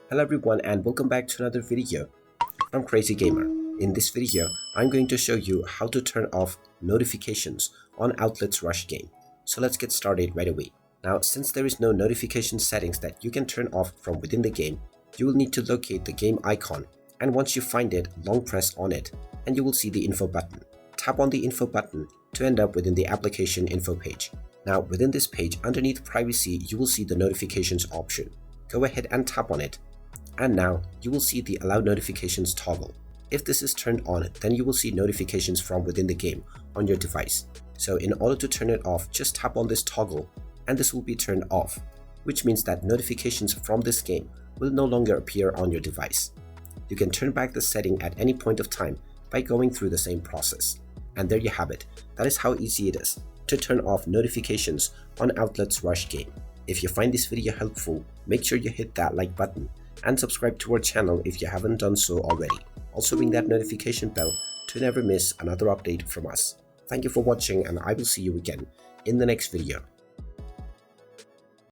Hello everyone and welcome back to another video from Crazy Gamer. In this video, I'm going to show you how to turn off notifications on Outlet's Rush game. So let's get started right away. Now, since there is no notification settings that you can turn off from within the game, you will need to locate the game icon, and once you find it, long press on it and you will see the info button. Tap on the info button to end up within the application info page. Now, within this page, underneath privacy, you will see the notifications option. Go ahead and tap on it. And now you will see the allow notifications toggle. If this is turned on, then you will see notifications from within the game on your device. So in order to turn it off, just tap on this toggle and this will be turned off, which means that notifications from this game will no longer appear on your device. You can turn back the setting at any point of time by going through the same process. And there you have it. That is how easy it is to turn off notifications on Outlet's Rush game. If you find this video helpful, make sure you hit that like button and subscribe to our channel if you haven't done so already. Also ring that notification bell to never miss another update from us. Thank you for watching and I will see you again in the next video.